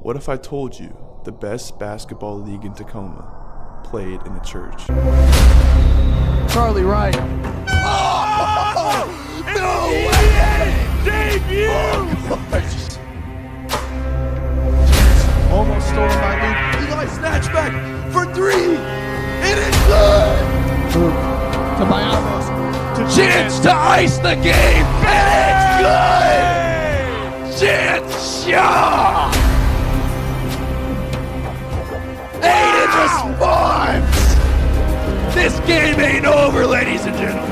What if I told you the best basketball league in Tacoma played in a church? Charlie Wright. Oh! No way! Debut! Almost stolen by Luke. Eli snatchback for three. It is good! To Biamos. Chance to ice the game, and it's good! Chance Shaw! Aiden responds! This game ain't over, ladies and gentlemen.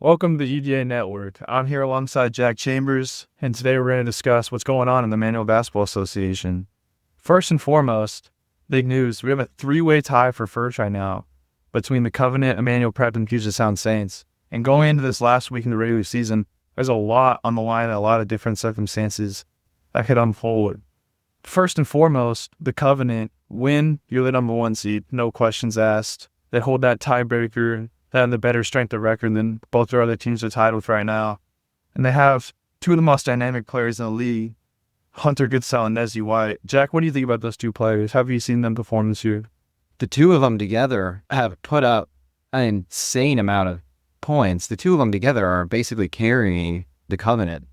Welcome to the EBA Network. I'm here alongside Jack Chambers, and today we're going to discuss what's going on in the Manual Basketball Association. First and foremost, big news. We have a three-way tie for first right now between the Covenant, Emmanuel Prep, and Puget Sound Saints. And going into this last week in the regular season, there's a lot on the line, a lot of different circumstances that could unfold. First and foremost, the Covenant win. You're the number one seed, no questions asked. They hold that tiebreaker. They have the better strength of record than both their other teams are tied with right now. And they have two of the most dynamic players in the league, Hunter Goodsell and Nezzy White. Jack, what do you think about those two players? Have you seen them perform this year? The two of them together have put up an insane amount of points. The two of them together are basically carrying the Covenant.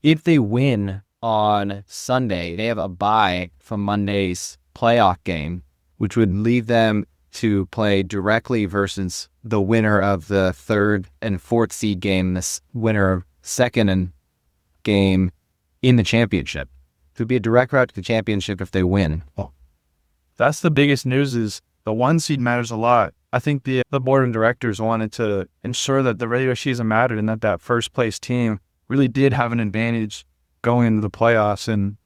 If they win on Sunday, they have a bye from Monday's playoff game, which would leave them to play directly versus the winner of the third and fourth seed game, this winner of second and game in the championship. It would be a direct route to the championship if they win. That's the biggest news, is the one seed matters a lot. I think the board of directors wanted to ensure that the regular season mattered and that first place team really did have an advantage going into the playoffs. And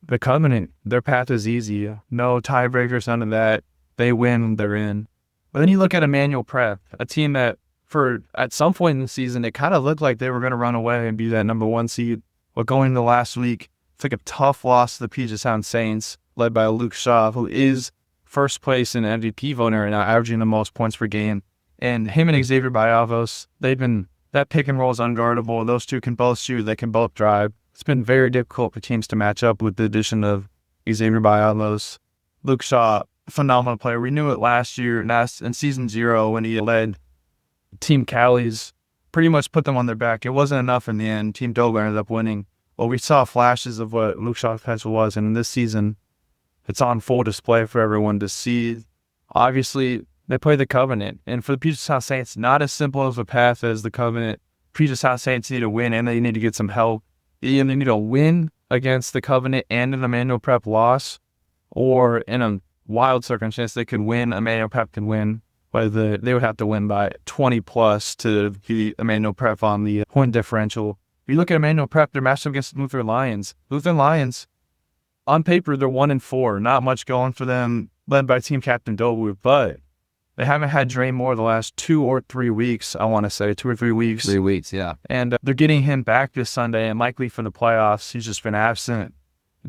the Covenant, their path is easy. No tiebreakers, none of that. They win, they're in. But then you look at Emmanuel Prep, a team that at some point in the season, it kind of looked like they were going to run away and be that number one seed. But going into last week, took a tough loss to the Puget Sound Saints, led by Luke Shaw, who is first place in MVP voter and now averaging the most points per game. And him and Xavier Biavos, that pick and roll is unguardable. Those two can both shoot, they can both drive. It's been very difficult for teams to match up with the addition of Xavier Biavos. Luke Shaw, phenomenal player. We knew it last year, in season 0 when he led Team Cali's, pretty much put them on their back. It wasn't enough in the end. Team Dover ended up winning. Well, we saw flashes of what Luke Shaw's potential was, and in this season, it's on full display for everyone to see. Obviously, they play the Covenant, and for the Puget Sound Saints, not as simple of a path as the Covenant. Puget Sound Saints need to win, and they need to get some help. They need to win against the Covenant and an Emmanuel Prep loss, or in a wild circumstance, they could win. Emmanuel Prep can win, but they would have to win by 20 plus to beat Emmanuel Prep on the point differential. If you look at Emmanuel Prep, they're matched up against the Lutheran Lions. Lutheran Lions, on paper, they're 1-4. Not much going for them, led by team captain Dover, but they haven't had Dre Moore the last 2 or 3 weeks, I want to say, 2 or 3 weeks. 3 weeks, yeah. And they're getting him back this Sunday and likely for the playoffs. He's just been absent.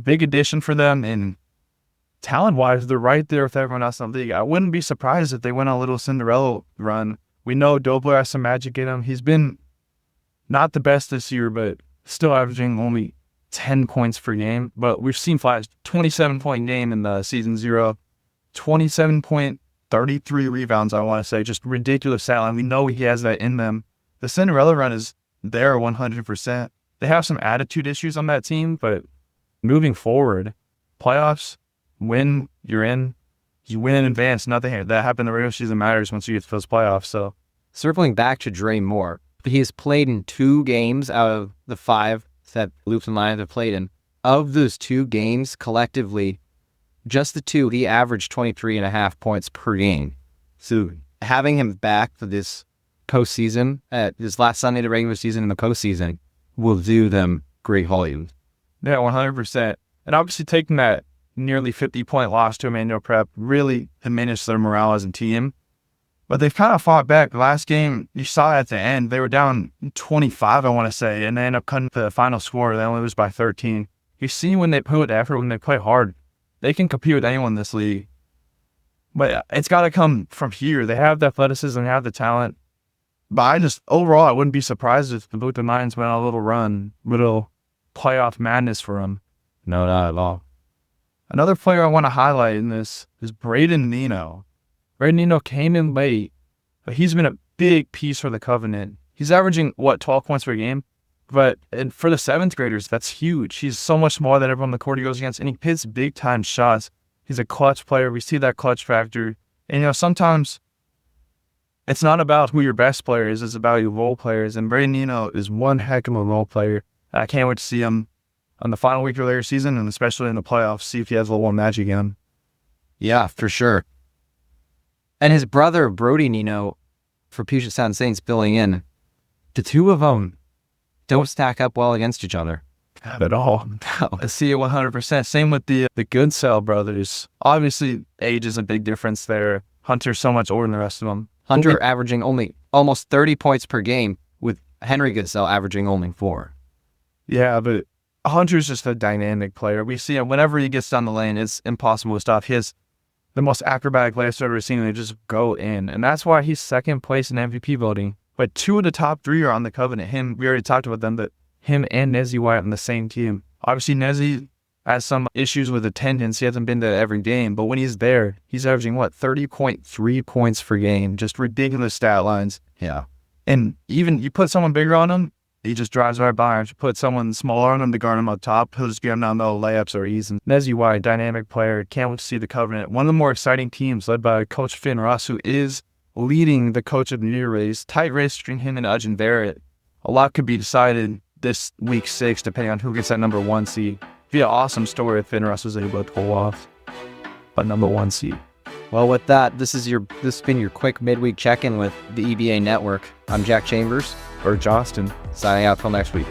Big addition for them, and talent-wise, they're right there with everyone else in the league. I wouldn't be surprised if they went on a little Cinderella run. We know Dobler has some magic in him. He's been not the best this year, but still averaging only 10 points per game. But we've seen flash, 27-point game in the season 0, 27.33 rebounds, I want to say. Just ridiculous talent. We know he has that in them. The Cinderella run is there 100%. They have some attitude issues on that team, but moving forward, playoffs, win, you're in. You win in advance. Nothing that happened in the regular season matters once you get to those playoffs. So, circling back to Dre Moore, he has played in 2 games out of the 5 that Lutheran Lions have played in. Of those 2 games, collectively, just the 2, he averaged 23.5 points per game. So having him back for this postseason, this last Sunday of the regular season in the postseason, will do them great volume. Yeah, 100%. And obviously taking that nearly 50-point loss to Emmanuel Prep really diminished their morale as a team. But they've kind of fought back. The last game, you saw at the end, they were down 25, I want to say, and they end up cutting the final score. They only lose by 13. You see when they put effort, when they play hard, they can compete with anyone in this league. But it's got to come from here. They have the athleticism, they have the talent. But overall, I wouldn't be surprised if the Lutheran Lions went on a little run, little playoff madness for them. No, not at all. Another player I want to highlight in this is Braden Nino. Braden Nino came in late, but he's been a big piece for the Covenant. He's averaging, 12 points per game? And for the 7th graders, that's huge. He's so much more than everyone on the court he goes against, and he hits big-time shots. He's a clutch player. We see that clutch factor. And, sometimes it's not about who your best player is. It's about your role players. And Braden Nino is one heck of a role player. I can't wait to see him on the final week of the regular season, and especially in the playoffs, see if he has a little more magic in him. Yeah, for sure. And his brother, Brody Nino, for Puget Sound Saints, filling in. The two of them don't stack up well against each other. Not at all. I see it 100%. Same with the Goodsell brothers. Obviously, age is a big difference there. Hunter's so much older than the rest of them. Hunter averaging only almost 30 points per game, with Henry Goodsell averaging only 4. Yeah, but Hunter's just a dynamic player. We see him whenever he gets down the lane, it's impossible to stop. He has the most acrobatic legs I've ever seen, and they just go in. And that's why he's second place in MVP voting. But 2 of the top 3 are on the Covenant. We already talked about them, but him and Nezzy White on the same team. Obviously, Nezzy has some issues with attendance. He hasn't been to every game, but when he's there, he's averaging, 30.3 points per game. Just ridiculous stat lines. Yeah. And even you put someone bigger on him, he just drives right by him. If you put someone smaller on him to guard him up top, he'll just get him down the layups or ease. And Nezzy White, dynamic player. Can't wait to see the Covenant. One of the more exciting teams led by Coach Finn Russ, who is leading the Coach of the Year race. Tight race between him and Ujin Barrett. A lot could be decided this week 6, depending on who gets that number 1 seed. It'd be an awesome story if Finn Russ was able to pull off a number 1 seed. Well, with that, this has been your quick midweek check-in with the EBA Network. I'm Jack Chambers. Or Johnston. Signing out till next week.